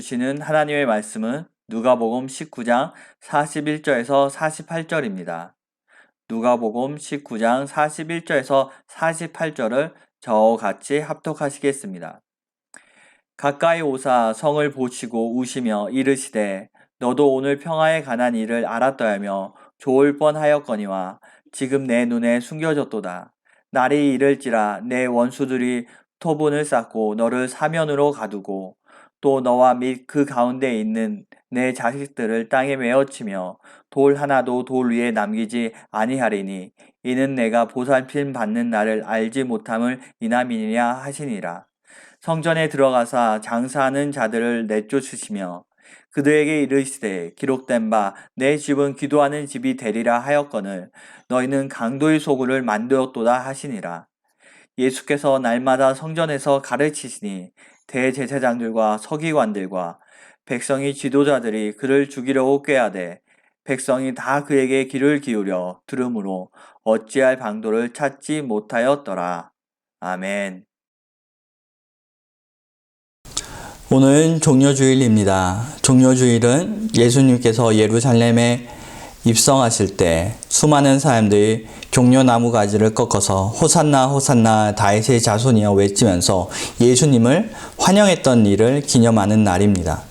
주시는 하나님의 말씀은 누가복음 19장 41절에서 48절입니다. 누가복음 19장 41절에서 48절을 저와 같이 합독하시겠습니다. 가까이 오사 성을 보시고 우시며 이르시되 너도 오늘 평화에 관한 일을 알았더라며 좋을 뻔하였거니와 지금 내 눈에 숨겨졌도다. 날이 이를지라 내 원수들이 토분을 쌓고 너를 사면으로 가두고 또 너와 및 그 가운데 있는 내 자식들을 땅에 메어치며 돌 하나도 돌 위에 남기지 아니하리니 이는 내가 보살핌 받는 날을 알지 못함을 인함이니라 하시니라. 성전에 들어가사 장사하는 자들을 내쫓으시며 그들에게 이르시되 기록된 바 내 집은 기도하는 집이 되리라 하였거늘 너희는 강도의 소굴을 만들었도다 하시니라. 예수께서 날마다 성전에서 가르치시니 대제사장들과 서기관들과 백성의 지도자들이 그를 죽이려고 꾀하되 백성이 다 그에게 귀를 기울여 들으므로 어찌할 방도를 찾지 못하였더라. 아멘. 오늘은 종려주일입니다. 종려주일은 예수님께서 예루살렘에 입성하실 때 수많은 사람들이 종려나무 가지를 꺾어서 호산나 호산나 다윗의 자손이여 외치면서 예수님을 환영했던 일을 기념하는 날입니다.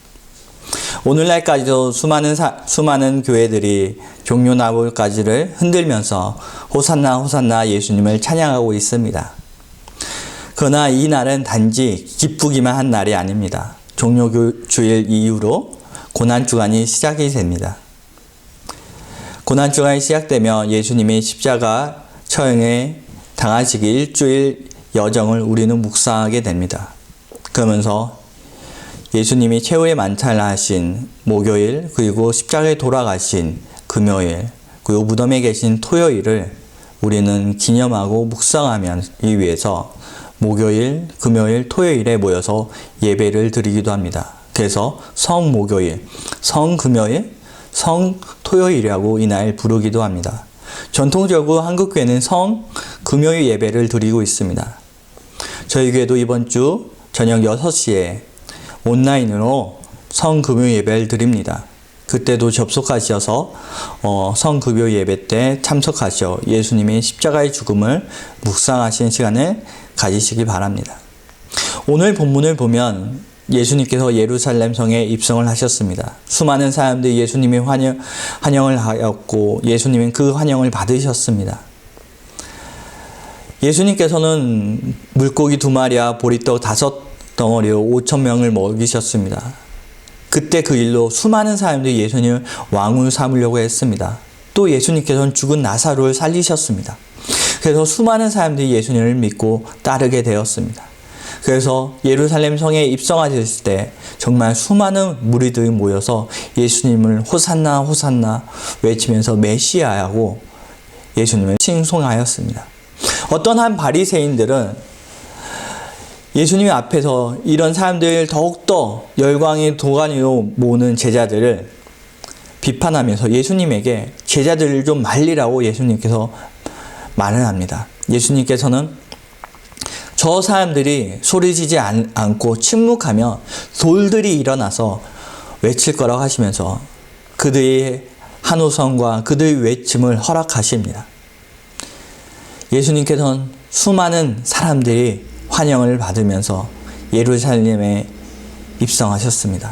오늘날까지도 수많은 교회들이 종려나무 가지를 흔들면서 호산나 호산나 예수님을 찬양하고 있습니다. 그러나 이 날은 단지 기쁘기만 한 날이 아닙니다. 종려주일 이후로 고난주간이 시작이 됩니다. 고난주간이 시작되면 예수님이 십자가 처형에 당하시기 일주일 여정을 우리는 묵상하게 됩니다. 그러면서 예수님이 최후의 만찬을 하신 목요일, 그리고 십자가에 돌아가신 금요일, 그리고 무덤에 계신 토요일을 우리는 기념하고 묵상하기 위해서 목요일, 금요일, 토요일에 모여서 예배를 드리기도 합니다. 그래서 성목요일, 성금요일, 성토요일이라고 이날 부르기도 합니다. 전통적으로 한국교회는 성금요일 예배를 드리고 있습니다. 저희 교회도 이번 주 저녁 6시에 온라인으로 성금요일 예배를 드립니다. 그때도 접속하셔서 성금요일 예배 때 참석하셔 예수님의 십자가의 죽음을 묵상하시는 시간을 가지시기 바랍니다. 오늘 본문을 보면 예수님께서 예루살렘 성에 입성을 하셨습니다. 수많은 사람들이 예수님의 환영을 하였고 예수님은 그 환영을 받으셨습니다. 예수님께서는 물고기 2마리와 보리떡 5덩어리로 5,000명을 먹이셨습니다. 그때 그 일로 수많은 사람들이 예수님을 왕으로 삼으려고 했습니다. 또 예수님께서는 죽은 나사로를 살리셨습니다. 그래서 수많은 사람들이 예수님을 믿고 따르게 되었습니다. 그래서 예루살렘 성에 입성하셨을 때 정말 수많은 무리들이 모여서 예수님을 호산나 호산나 외치면서 메시아라고 예수님을 칭송하였습니다. 어떤 한 바리새인들은 예수님 앞에서 이런 사람들을 더욱더 열광의 도가니로 모으는 제자들을 비판하면서 예수님에게 제자들을 좀 말리라고 예수님께서 말을 합니다. 예수님께서는 저 사람들이 소리지지 않고 침묵하면 돌들이 일어나서 외칠 거라고 하시면서 그들의 한호성과 그들의 외침을 허락하십니다. 예수님께서는 수많은 사람들이 환영을 받으면서 예루살렘에 입성하셨습니다.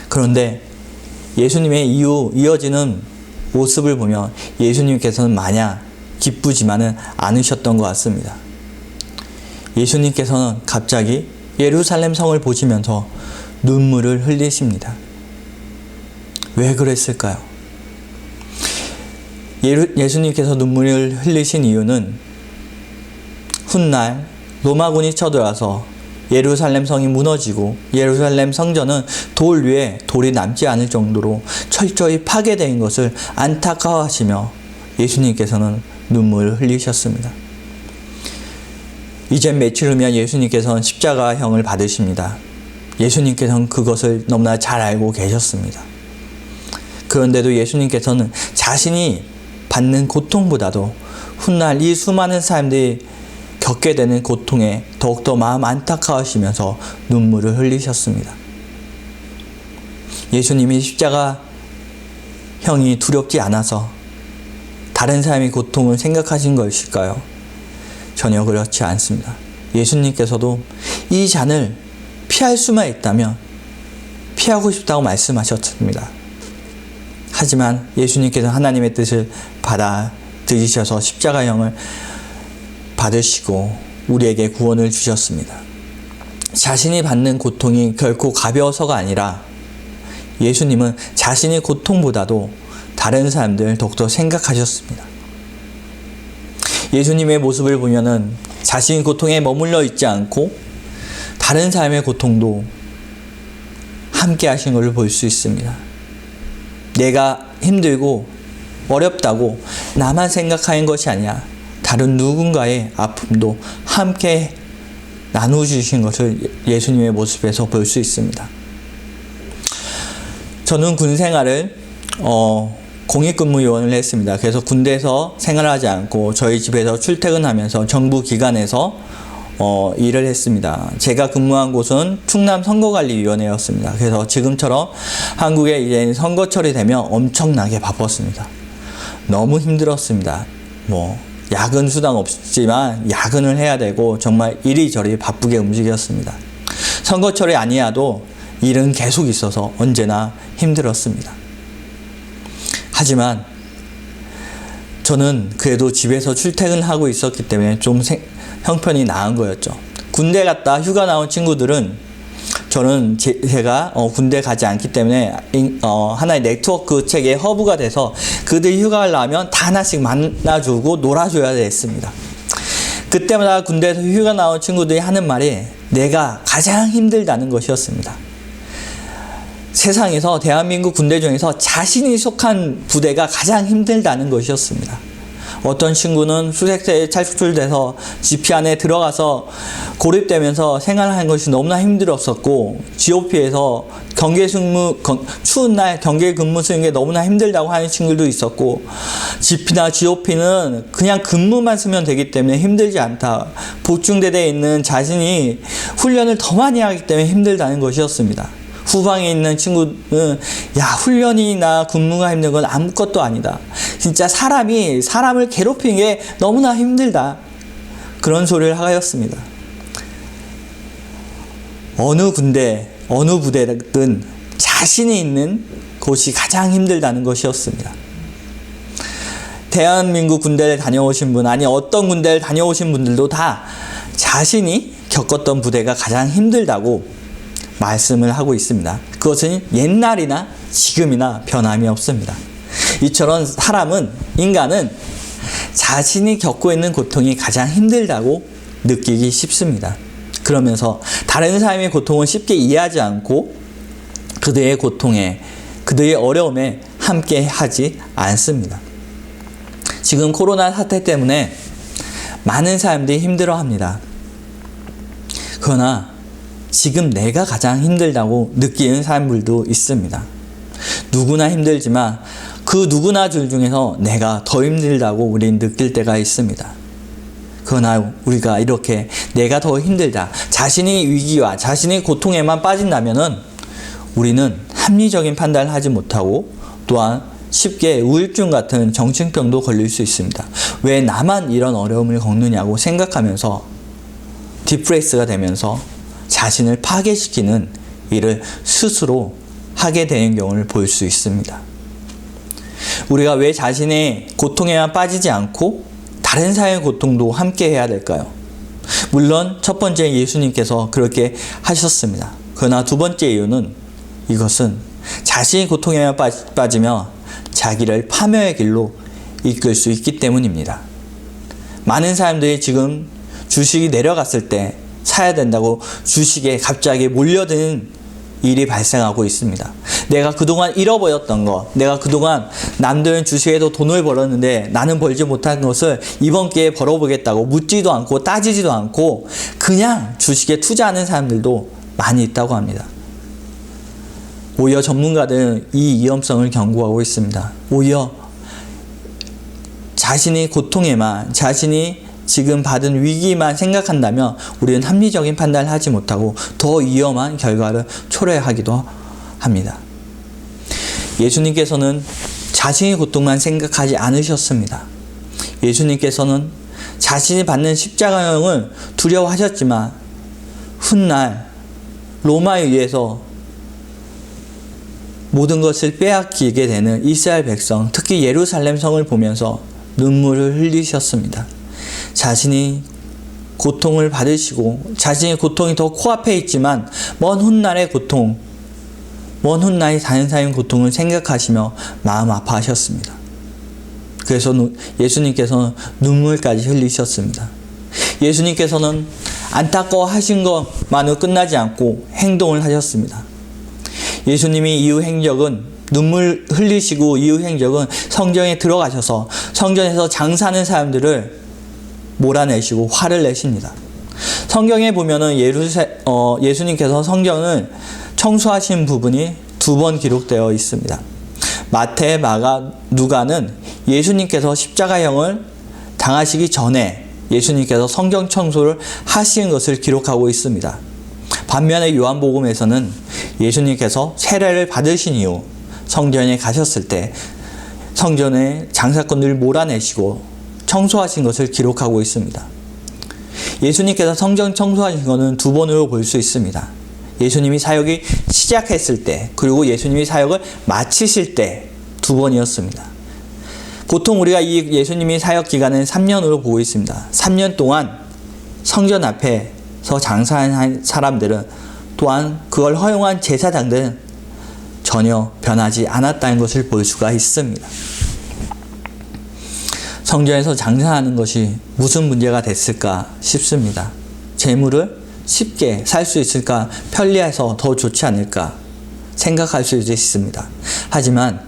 그런데 예수님의 이후 이어지는 모습을 보면 예수님께서는 마냥 기쁘지만은 않으셨던 것 같습니다. 예수님께서는 갑자기 예루살렘 성을 보시면서 눈물을 흘리십니다. 왜 그랬을까요? 예수님께서 눈물을 흘리신 이유는 훗날 로마군이 쳐들어와서 예루살렘 성이 무너지고 예루살렘 성전은 돌 위에 돌이 남지 않을 정도로 철저히 파괴된 것을 안타까워하시며 예수님께서는 눈물을 흘리셨습니다. 이제 며칠 후면 예수님께서는 십자가형을 받으십니다. 예수님께서는 그것을 너무나 잘 알고 계셨습니다. 그런데도 예수님께서는 자신이 받는 고통보다도 훗날 이 수많은 사람들이 겪게 되는 고통에 더욱더 마음 안타까우시면서 눈물을 흘리셨습니다. 예수님이 십자가 형이 두렵지 않아서 다른 사람의 고통을 생각하신 것일까요? 전혀 그렇지 않습니다. 예수님께서도 이 잔을 피할 수만 있다면 피하고 싶다고 말씀하셨습니다. 하지만 예수님께서 하나님의 뜻을 받아들이셔서 십자가형을 받으시고 우리에게 구원을 주셨습니다. 자신이 받는 고통이 결코 가벼워서가 아니라 예수님은 자신의 고통보다도 다른 사람들 더욱더 생각하셨습니다. 예수님의 모습을 보면은 자신의 고통에 머물러 있지 않고 다른 사람의 고통도 함께 하신 것을 볼 수 있습니다. 내가 힘들고 어렵다고 나만 생각하는 것이 아니라 다른 누군가의 아픔도 함께 나눠주신 것을 예수님의 모습에서 볼 수 있습니다. 저는 군 생활을 공익근무요원을 했습니다. 그래서 군대에서 생활하지 않고 저희 집에서 출퇴근하면서 정부 기관에서 일을 했습니다. 제가 근무한 곳은 충남 선거관리위원회였습니다. 그래서 지금처럼 한국에 이제 선거철이 되면 엄청나게 바빴습니다. 너무 힘들었습니다. 야근 수당 없지만 야근을 해야 되고 정말 이리저리 바쁘게 움직였습니다. 선거철이 아니어도 일은 계속 있어서 언제나 힘들었습니다. 하지만 저는 그래도 집에서 출퇴근하고 있었기 때문에 좀 형편이 나은 거였죠. 군대 갔다 휴가 나온 친구들은 저는 제가 군대 가지 않기 때문에 하나의 네트워크 체계의 허브가 돼서 그들 휴가를 나면 다 하나씩 만나주고 놀아줘야 됐습니다. 그때마다 군대에서 휴가 나온 친구들이 하는 말이 내가 가장 힘들다는 것이었습니다. 세상에서 대한민국 군대 중에서 자신이 속한 부대가 가장 힘들다는 것이었습니다. 어떤 친구는 수색대에 탈출돼서 지피 안에 들어가서 고립되면서 생활하는 것이 너무나 힘들었었고 GOP에서 추운 날 경계 근무 쓰는 게 너무나 힘들다고 하는 친구들도 있었고 GP나 GOP는 그냥 근무만 쓰면 되기 때문에 힘들지 않다. 보충대대에 있는 자신이 훈련을 더 많이 하기 때문에 힘들다는 것이었습니다. 후방에 있는 친구는 훈련이나 근무가 힘든 건 아무것도 아니다. 진짜 사람을 괴롭히는 게 너무나 힘들다. 그런 소리를 하였습니다. 어느 군대, 어느 부대든 자신이 있는 곳이 가장 힘들다는 것이었습니다. 대한민국 군대를 다녀오신 분, 아니 어떤 군대를 다녀오신 분들도 다 자신이 겪었던 부대가 가장 힘들다고 말씀을 하고 있습니다. 그것은 옛날이나 지금이나 변함이 없습니다. 이처럼 인간은 자신이 겪고 있는 고통이 가장 힘들다고 느끼기 쉽습니다. 그러면서 다른 사람의 고통을 쉽게 이해하지 않고 그들의 고통에, 그들의 어려움에 함께 하지 않습니다. 지금 코로나 사태 때문에 많은 사람들이 힘들어합니다. 그러나 지금 내가 가장 힘들다고 느끼는 사람들도 있습니다. 누구나 힘들지만 그 누구나 들 중에서 내가 더 힘들다고 우리는 느낄 때가 있습니다. 그러나 우리가 이렇게 내가 더 힘들다, 자신의 위기와 자신의 고통에만 빠진다면은 우리는 합리적인 판단을 하지 못하고 또한 쉽게 우울증 같은 정신병도 걸릴 수 있습니다. 왜 나만 이런 어려움을 겪느냐고 생각하면서 디프레스가 되면서 자신을 파괴시키는 일을 스스로 하게 되는 경우를 볼 수 있습니다. 우리가 왜 자신의 고통에만 빠지지 않고 다른 사람의 고통도 함께 해야 될까요? 물론 첫 번째 예수님께서 그렇게 하셨습니다. 그러나 두 번째 이유는 이것은 자신의 고통에만 빠지며 자기를 파멸의 길로 이끌 수 있기 때문입니다. 많은 사람들이 지금 주식이 내려갔을 때 사야 된다고 주식에 갑자기 몰려드는 일이 발생하고 있습니다. 내가 그동안 잃어버렸던 것, 내가 그동안 남들은 주식에도 돈을 벌었는데 나는 벌지 못한 것을 이번 기회에 벌어보겠다고 묻지도 않고 따지지도 않고 그냥 주식에 투자하는 사람들도 많이 있다고 합니다. 오히려 전문가들은 이 위험성을 경고하고 있습니다. 오히려 자신의 고통에만, 자신이 지금 받은 위기만 생각한다면 우리는 합리적인 판단을 하지 못하고 더 위험한 결과를 초래하기도 합니다. 예수님께서는 자신의 고통만 생각하지 않으셨습니다. 예수님께서는 자신이 받는 십자가형을 두려워하셨지만 훗날 로마에 의해서 모든 것을 빼앗기게 되는 이스라엘 백성, 특히 예루살렘 성을 보면서 눈물을 흘리셨습니다. 자신이 고통을 받으시고 자신의 고통이 더 코앞에 있지만 먼 훗날의 고통, 먼 훗날의 다른 사람의 고통을 생각하시며 마음 아파하셨습니다. 그래서 예수님께서는 눈물까지 흘리셨습니다. 예수님께서는 안타까워하신 것만으로 끝나지 않고 행동을 하셨습니다. 예수님이 이후 행적은 눈물 흘리시고 이후 행적은 성전에 들어가셔서 성전에서 장사하는 사람들을 몰아내시고 화를 내십니다. 성경에 보면은 예수님께서 성전을 청소하신 부분이 2번 기록되어 있습니다. 마태, 마가, 누가는 예수님께서 십자가형을 당하시기 전에 예수님께서 성전 청소를 하신 것을 기록하고 있습니다. 반면에 요한복음에서는 예수님께서 세례를 받으신 이후 성전에 가셨을 때 성전의 장사꾼들을 몰아내시고 청소하신 것을 기록하고 있습니다. 예수님께서 성전 청소하신 것은 2번으로 볼 수 있습니다. 예수님이 사역이 시작했을 때, 그리고 예수님이 사역을 마치실 때 2번이었습니다. 보통 우리가 이 예수님이 사역 기간은 3년으로 보고 있습니다. 3년 동안 성전 앞에서 장사한 사람들은, 또한 그걸 허용한 제사장들은 전혀 변하지 않았다는 것을 볼 수가 있습니다. 성전에서 장사하는 것이 무슨 문제가 됐을까 싶습니다. 재물을 쉽게 살 수 있을까, 편리해서 더 좋지 않을까 생각할 수 있습니다. 하지만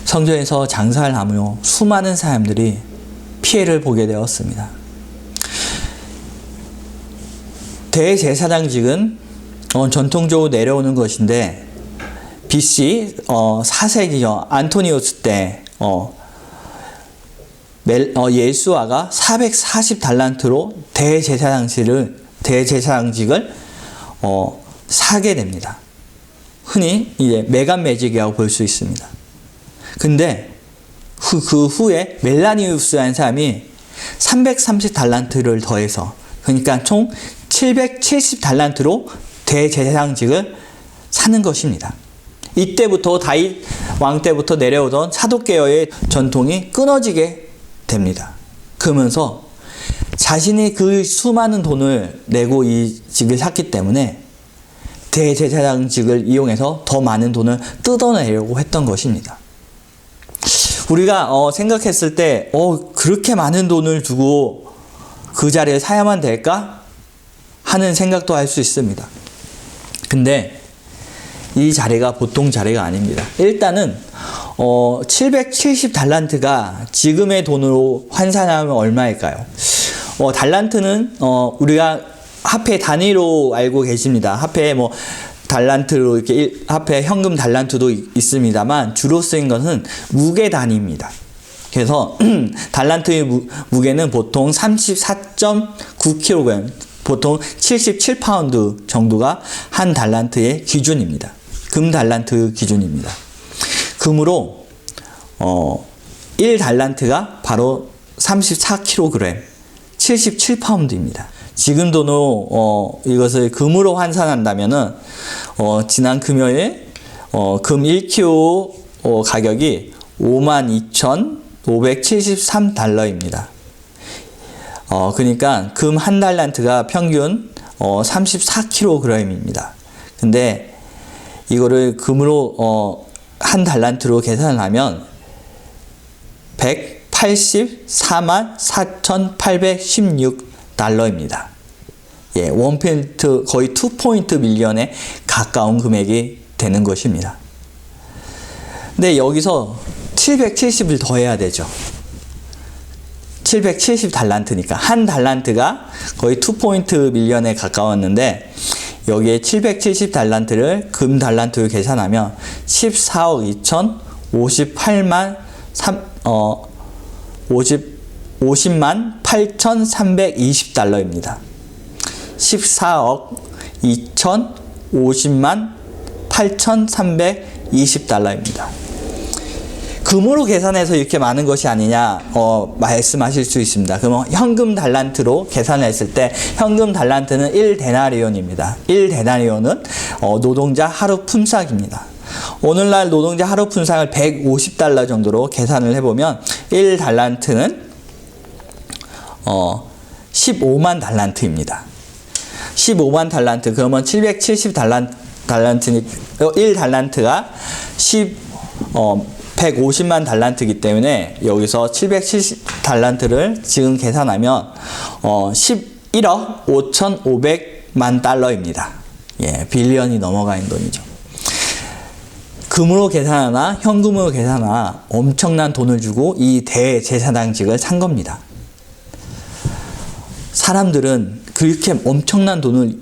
성전에서 장사를 하며 수많은 사람들이 피해를 보게 되었습니다. 대제사장직은 전통적으로 내려오는 것인데 BC 4세기죠. 안토니우스 때 예수아가 440달란트로 대제사장직을 사게 됩니다. 흔히 이제 메간매직이라고 볼 수 있습니다. 근데 그 후에 멜라니우스라는 사람이 330달란트를 더해서, 그러니까 총 770달란트로 대제사장직을 사는 것입니다. 이때부터 다윗 왕 때부터 내려오던 사독계열의 전통이 끊어지게 됩니다. 그러면서 자신이 그 수많은 돈을 내고 이 직을 샀기 때문에 대제사장직을 이용해서 더 많은 돈을 뜯어내려고 했던 것입니다. 우리가 생각했을 때 그렇게 많은 돈을 두고 그 자리에 사야만 될까? 하는 생각도 할 수 있습니다. 근데 이 자리가 보통 자리가 아닙니다. 일단은 770달란트가 지금의 돈으로 환산하면 얼마일까요? 달란트는 우리가 화폐 단위로 알고 계십니다. 화폐에 달란트로 이렇게 화폐 현금 달란트도 있습니다만 주로 쓰인 것은 무게 단위입니다. 그래서 달란트의 무게는 보통 34.9kg, 보통 77파운드 정도가 한 달란트의 기준입니다. 금 달란트 기준입니다. 금으로 1달란트가 바로 34kg, 77파운드입니다. 지금 돈으로 이것을 금으로 환산한다면은 지난 금요일 금 1kg 가격이 52,573달러입니다. 그러니까 금 한 달란트가 평균 34kg입니다. 근데 이거를 금으로 한 달란트로 계산을 하면 184,4,816달러입니다. 예, 1포인트, 거의 2포인트 밀리언에 가까운 금액이 되는 것입니다. 근데 여기서 770을 더해야 되죠. 770달란트니까 한 달란트가 거의 2포인트 밀리언에 가까웠는데 여기에 770달란트를 금 달란트로 계산하면 14억 2,058만 50만 8,320달러입니다. 14억 2,050만 8,320달러입니다. 금으로 계산해서 이렇게 많은 것이 아니냐 말씀하실 수 있습니다. 그러면 현금 달란트로 계산을 했을 때 현금 달란트는 1데나리온입니다. 1데나리온은 노동자 하루 품삯입니다. 오늘날 노동자 하루 품삯을 150달러 정도로 계산을 해보면 1달란트는 15만 달란트입니다. 15만 달란트 그러면 770달란트니 1달란트가 150만 달란트이기 때문에 여기서 770달란트를 지금 계산하면 11억 5,500만 달러입니다. 예, 빌리언이 넘어가는 돈이죠. 금으로 계산하나 현금으로 계산하나 엄청난 돈을 주고 이 대제사장직을 산 겁니다. 사람들은 그렇게 엄청난 돈을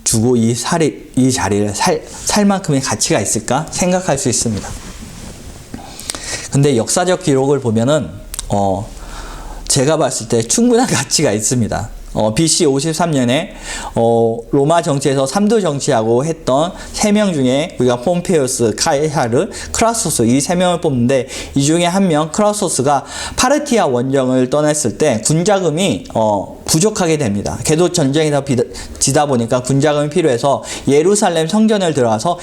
주고 이 자리를 살 만큼의 가치가 있을까 생각할 수 있습니다. 근데 역사적 기록을 보면은 제가 봤을 때 충분한 가치가 있습니다. BC 53년에 로마 정치에서 3도 정치하고 했던 3명 중에 우리가 폼페이우스, 카이사르, 크라소스 이 3명을 뽑는데 이 중에 한 명 크라소스가 파르티아 원정을 떠났을 때 군자금이 부족하게 됩니다. 걔도 전쟁이 다 지다 보니까 군자금이 필요해서 예루살렘 성전을 들어가서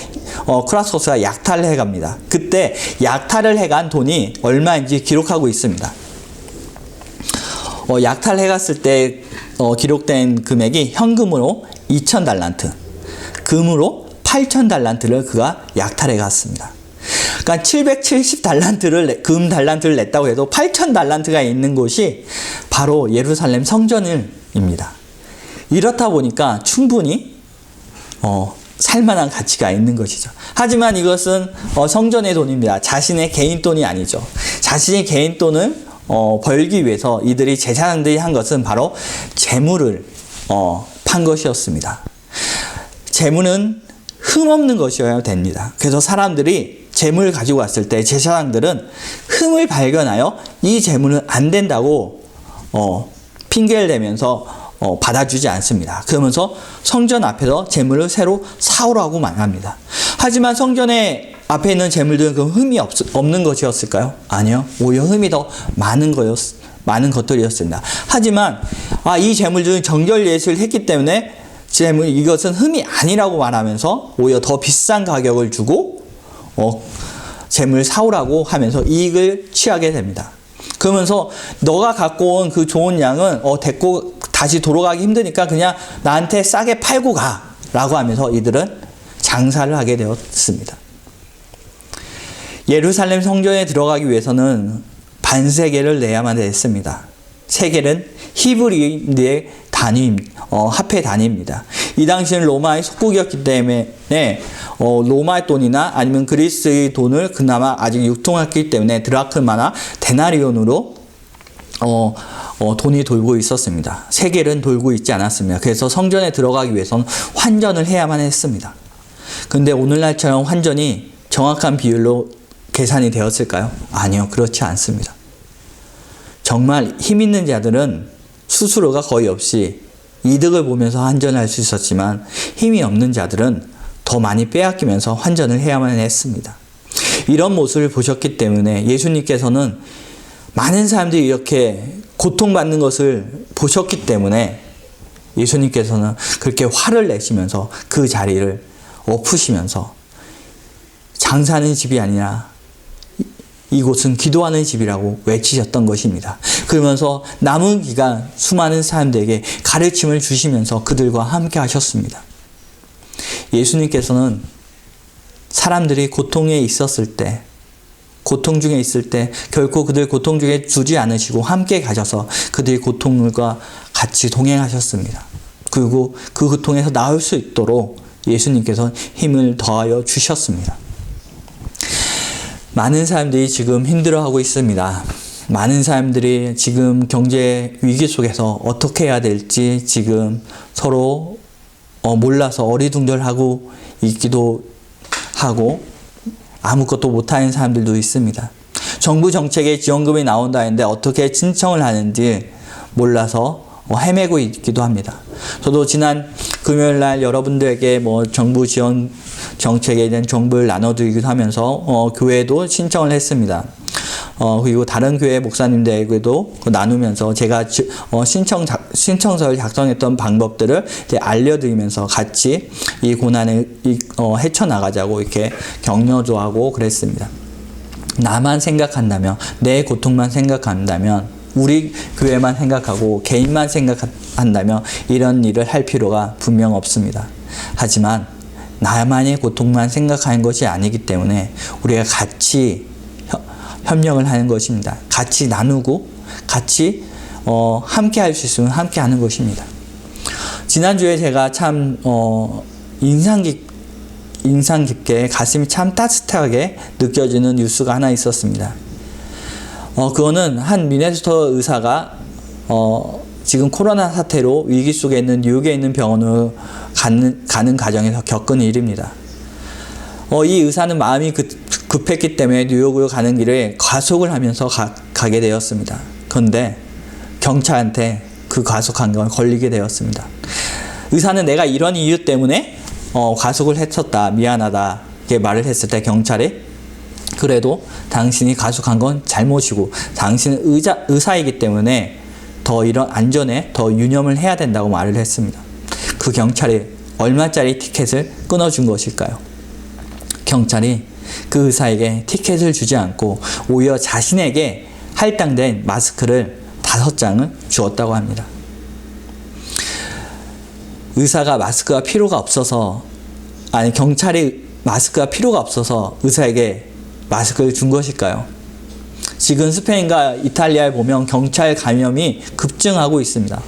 크라소스가 약탈을 해갑니다. 그때 약탈을 해간 돈이 얼마인지 기록하고 있습니다. 약탈해갔을 때 기록된 금액이 현금으로 2,000달란트, 금으로 8,000달란트를 그가 약탈해갔습니다. 그러니까 770달란트를 금 달란트를 냈다고 해도 8,000달란트가 있는 곳이 바로 예루살렘 성전입니다. 이렇다 보니까 충분히 살만한 가치가 있는 것이죠. 하지만 이것은 성전의 돈입니다. 자신의 개인 돈이 아니죠. 자신의 개인 돈을 벌기 위해서 이들이 제사장들이 한 것은 바로 재물을 판 것이었습니다. 재물은 흠없는 것이어야 됩니다. 그래서 사람들이 재물을 가지고 왔을 때 제사장들은 흠을 발견하여 이 재물은 안 된다고 핑계를 대면서 받아주지 않습니다. 그러면서 성전 앞에서 재물을 새로 사오라고 말합니다. 하지만 성전에 앞에 있는 재물들은 그 흠이 없는 것이었을까요? 아니요. 오히려 흠이 더 많은 것들이었습니다. 하지만 이 재물들은 정결 예식을 했기 때문에 이것은 흠이 아니라고 말하면서 오히려 더 비싼 가격을 주고 재물을 사오라고 하면서 이익을 취하게 됩니다. 그러면서 너가 갖고 온 그 좋은 양은 데리고 다시 돌아가기 힘드니까 그냥 나한테 싸게 팔고 가 라고 하면서 이들은 장사를 하게 되었습니다. 예루살렘 성전에 들어가기 위해서는 반세겔을 내야만 했습니다. 세겔은 히브리인의 화폐 단위입니다. 이 당시는 로마의 속국이었기 때문에 로마의 돈이나 아니면 그리스의 돈을 그나마 아직 유통했기 때문에 드라크마나 데나리온으로 돈이 돌고 있었습니다. 세겔은 돌고 있지 않았습니다. 그래서 성전에 들어가기 위해서는 환전을 해야만 했습니다. 근데 오늘날처럼 환전이 정확한 비율로 계산이 되었을까요? 아니요, 그렇지 않습니다. 정말 힘 있는 자들은 수수료가 거의 없이 이득을 보면서 환전할 수 있었지만 힘이 없는 자들은 더 많이 빼앗기면서 환전을 해야만 했습니다. 이런 모습을 보셨기 때문에 예수님께서는 많은 사람들이 이렇게 고통받는 것을 보셨기 때문에 예수님께서는 그렇게 화를 내시면서 그 자리를 엎으시면서 장사하는 집이 아니라 이곳은 기도하는 집이라고 외치셨던 것입니다. 그러면서 남은 기간 수많은 사람들에게 가르침을 주시면서 그들과 함께 하셨습니다. 예수님께서는 사람들이 고통에 있었을 때, 고통 중에 있을 때 결코 그들 고통 중에 두지 않으시고 함께 가셔서 그들의 고통과 같이 동행하셨습니다. 그리고 그 고통에서 나올 수 있도록 예수님께서 힘을 더하여 주셨습니다. 많은 사람들이 지금 힘들어하고 있습니다. 많은 사람들이 지금 경제 위기 속에서 어떻게 해야 될지 지금 서로 몰라서 어리둥절하고 있기도 하고 아무것도 못하는 사람들도 있습니다. 정부 정책에 지원금이 나온다 했는데 어떻게 신청을 하는지 몰라서 헤매고 있기도 합니다. 저도 지난 금요일 날 여러분들에게 정부 지원 정책에 대한 정보를 나눠드리기도 하면서 교회도 신청을 했습니다. 그리고 다른 교회 목사님들에게도 나누면서 제가 신청서를 작성했던 방법들을 이제 알려드리면서 같이 이 고난을 헤쳐나가자고 이렇게 격려도 하고 그랬습니다. 나만 생각한다면, 내 고통만 생각한다면, 우리 교회만 생각하고 개인만 생각한다면 이런 일을 할 필요가 분명 없습니다. 하지만 나만의 고통만 생각하는 것이 아니기 때문에 우리가 같이 협력을 하는 것입니다. 같이 나누고 같이 함께 할 수 있으면 함께 하는 것입니다. 지난주에 제가 참 인상 깊게 가슴이 참 따뜻하게 느껴지는 뉴스가 하나 있었습니다. 그거는 한 미네소타 의사가 지금 코로나 사태로 위기 속에 있는 뉴욕에 있는 병원으로 가는 과정에서 겪은 일입니다. 이 의사는 마음이 급했기 때문에 뉴욕으로 가는 길에 과속을 하면서 가게 되었습니다. 그런데 경찰한테 그 과속한 걸 걸리게 되었습니다. 의사는 내가 이런 이유 때문에 과속을 했었다, 미안하다 이렇게 말을 했을 때 경찰이 그래도 당신이 과속한 건 잘못이고 당신은 의사이기 때문에 더 이런 안전에 더 유념을 해야 된다고 말을 했습니다. 그 경찰이 얼마짜리 티켓을 끊어준 것일까요? 경찰이 그 의사에게 티켓을 주지 않고 오히려 자신에게 할당된 마스크를 5장을 주었다고 합니다. 의사가 마스크가 필요가 없어서, 아니 경찰이 마스크가 필요가 없어서 의사에게 마스크를 준 것일까요? 지금 스페인과 이탈리아에 보면 경찰 감염이 급증하고 있습니다.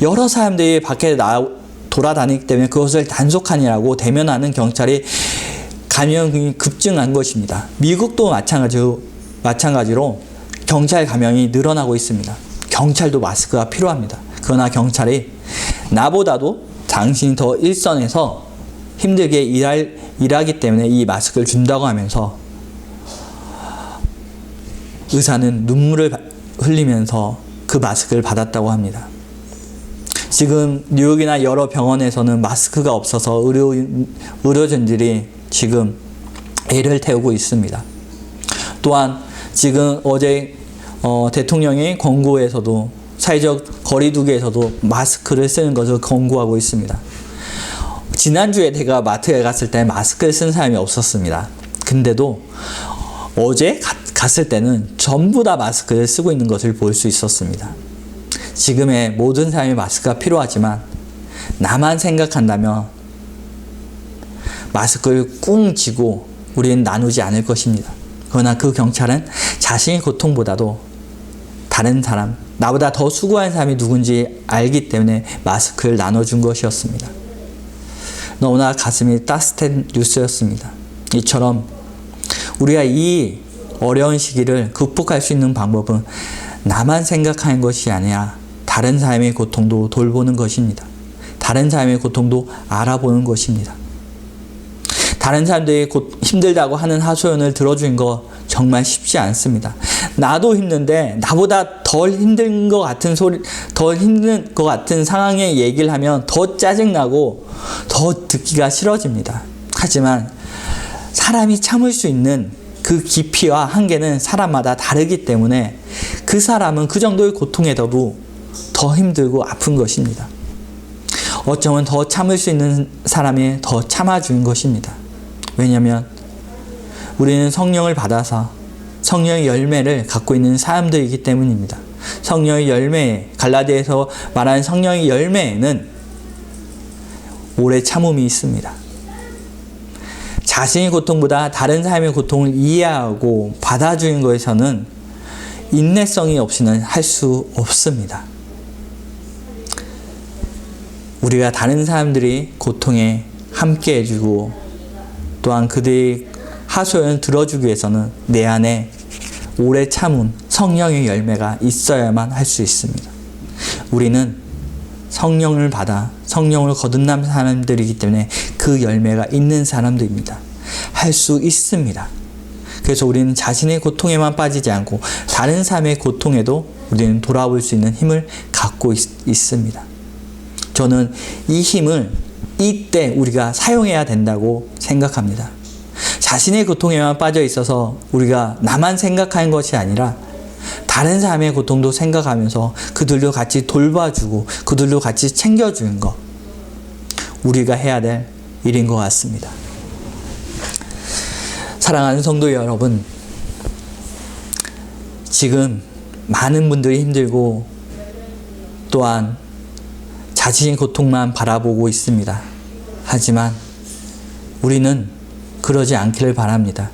여러 사람들이 밖에 돌아다니기 때문에 그것을 단속하느라고 대면하는 경찰이 감염이 급증한 것입니다. 미국도 마찬가지로 경찰 감염이 늘어나고 있습니다. 경찰도 마스크가 필요합니다. 그러나 경찰이 나보다도 당신이 더 일선에서 힘들게 일하기 때문에 이 마스크를 준다고 하면서 의사는 눈물을 흘리면서 그 마스크를 받았다고 합니다. 지금 뉴욕이나 여러 병원에서는 마스크가 없어서 의료진들이 지금 애를 태우고 있습니다. 또한 지금 어제 대통령의 권고에서도 사회적 거리두기에서도 마스크를 쓰는 것을 권고하고 있습니다. 지난주에 제가 마트에 갔을 때 마스크를 쓴 사람이 없었습니다. 근데도 어제 갔을 때는 전부 다 마스크를 쓰고 있는 것을 볼 수 있었습니다. 지금의 모든 사람이 마스크가 필요하지만 나만 생각한다면 마스크를 꿍 쥐고 우리는 나누지 않을 것입니다. 그러나 그 경찰은 자신의 고통보다도 다른 사람, 나보다 더 수고한 사람이 누군지 알기 때문에 마스크를 나눠준 것이었습니다. 너무나 가슴이 따뜻한 뉴스였습니다. 이처럼 우리가 이 어려운 시기를 극복할 수 있는 방법은 나만 생각하는 것이 아니라 다른 사람의 고통도 돌보는 것입니다. 다른 사람의 고통도 알아보는 것입니다. 다른 사람들이 힘들다고 하는 하소연을 들어주는 거 정말 쉽지 않습니다. 나도 힘든데 나보다 덜 힘든 것 같은 상황의 얘기를 하면 더 짜증나고 더 듣기가 싫어집니다. 하지만 사람이 참을 수 있는 그 깊이와 한계는 사람마다 다르기 때문에 그 사람은 그 정도의 고통에도 더 힘들고 아픈 것입니다. 어쩌면 더 참을 수 있는 사람이 더 참아주는 것입니다. 왜냐하면 우리는 성령을 받아서 성령의 열매를 갖고 있는 사람들이기 때문입니다. 성령의 열매, 갈라디아에서 말하는 성령의 열매에는 오래 참음이 있습니다. 자신의 고통보다 다른 사람의 고통을 이해하고 받아주는 것에서는 인내성이 없이는 할 수 없습니다. 우리가 다른 사람들이 고통에 함께 해주고 또한 그들의 하소연을 들어주기 위해서는 내 안에 오래 참은 성령의 열매가 있어야만 할 수 있습니다. 우리는 성령을 받아 성령을 거듭난 사람들이기 때문에 그 열매가 있는 사람들입니다. 할 수 있습니다. 그래서 우리는 자신의 고통에만 빠지지 않고 다른 사람의 고통에도 우리는 돌아볼 수 있는 힘을 갖고 있습니다. 저는 이 힘을 이때 우리가 사용해야 된다고 생각합니다. 자신의 고통에만 빠져 있어서 우리가 나만 생각하는 것이 아니라 다른 사람의 고통도 생각하면서 그들도 같이 돌봐주고 그들도 같이 챙겨주는 것, 우리가 해야 될 일인 것 같습니다. 사랑하는 성도 여러분, 지금 많은 분들이 힘들고 또한 자신의 고통만 바라보고 있습니다. 하지만 우리는 그러지 않기를 바랍니다.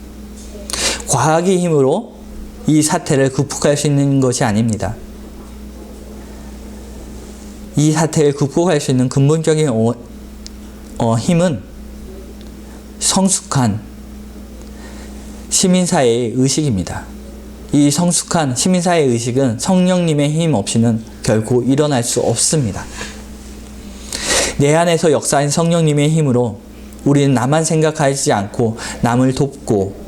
과학의 힘으로 이 사태를 극복할 수 있는 것이 아닙니다. 이 사태를 극복할 수 있는 근본적인 힘은 성숙한 시민사회의 의식입니다. 이 성숙한 시민사회의 의식은 성령님의 힘 없이는 결코 일어날 수 없습니다. 내 안에서 역사한 성령님의 힘으로 우리는 나만 생각하지 않고 남을 돕고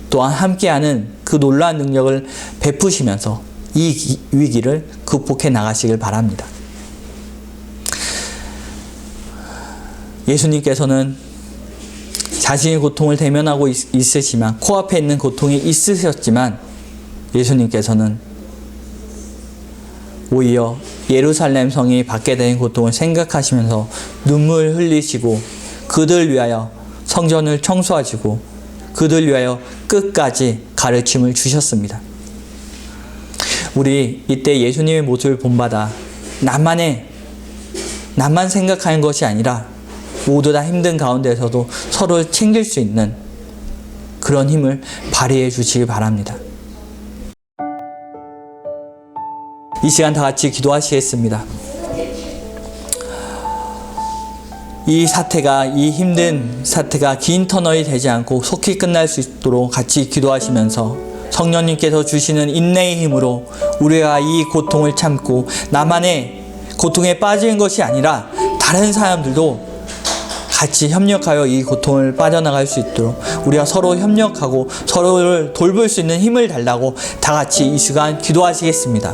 또한 함께하는 그 놀라운 능력을 베푸시면서 이 위기를 극복해 나가시길 바랍니다. 예수님께서는 자신의 고통을 대면하고 있으시면 코앞에 있는 고통이 있으셨지만 예수님께서는 오히려 예루살렘 성이 받게 된 고통을 생각하시면서 눈물 흘리시고 그들 위하여 성전을 청소하시고 그들 위하여 끝까지 가르침을 주셨습니다. 우리 이때 예수님의 모습을 본받아 나만 생각하는 것이 아니라 모두 다 힘든 가운데서도 서로를 챙길 수 있는 그런 힘을 발휘해 주시기 바랍니다. 이 시간 다 같이 기도하시겠습니다. 이 힘든 사태가 긴 터널이 되지 않고 속히 끝날 수 있도록 같이 기도하시면서 성령님께서 주시는 인내의 힘으로 우리가 이 고통을 참고 나만의 고통에 빠지는 것이 아니라 다른 사람들도 같이 협력하여 이 고통을 빠져나갈 수 있도록 우리가 서로 협력하고 서로를 돌볼 수 있는 힘을 달라고 다 같이 이 시간 기도하시겠습니다.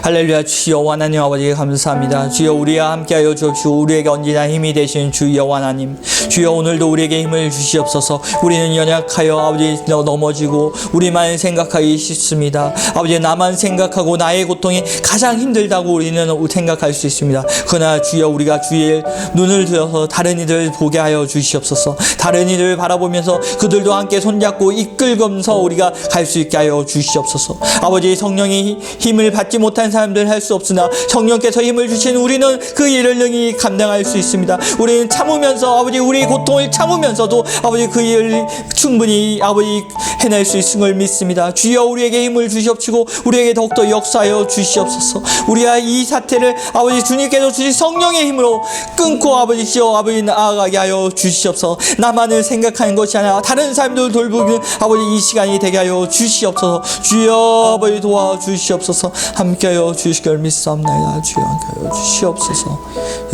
할렐루야. 주여 하나님 아버지 감사합니다. 주여 우리와 함께하여 주옵시고 우리에게 언제나 힘이 되시는 주여 하나님, 주여 오늘도 우리에게 힘을 주시옵소서. 우리는 연약하여 아버지 넘어지고 우리만 생각하기 쉽습니다. 아버지 나만 생각하고 나의 고통이 가장 힘들다고 우리는 생각할 수 있습니다. 그러나 주여 우리가 주의 눈을 들어서 다른 이들을 보게 하여 주시옵소서. 다른 이들을 바라보면서 그들도 함께 손잡고 이끌면서 우리가 갈 수 있게 하여 주시옵소서. 아버지 성령의 힘을 받지 못한 사람들 할 수 없으나 성령께서 힘을 주신 우리는 그 일을 능히 감당할 수 있습니다. 우리는 참으면서 아버지 우리의 고통을 참으면서도 아버지 그 일을 충분히 아버지 해낼 수 있음을 믿습니다. 주여 우리에게 힘을 주시옵시고 우리에게 더욱더 역사하여 주시옵소서. 우리가 이 사태를 아버지 주님께서 주신 성령의 힘으로 끊고 아버지시여 아버지 나아가게 하여 주시옵소서. 나만을 생각하는 것이 아니라 다른 사람들을 돌보는 아버지 이 시간이 되게 하여 주시옵소서. 주여 아버지 도와주시옵소서. 함께하여 주시길 믿사옵나이다. 주여 함께하여 주시옵소서.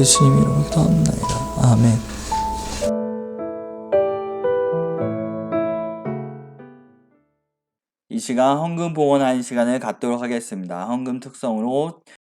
예수님 이름으로 기도합나이다. 아멘. 이 시간 헌금 봉헌하는 시간을 갖도록 하겠습니다. 헌금 특성으로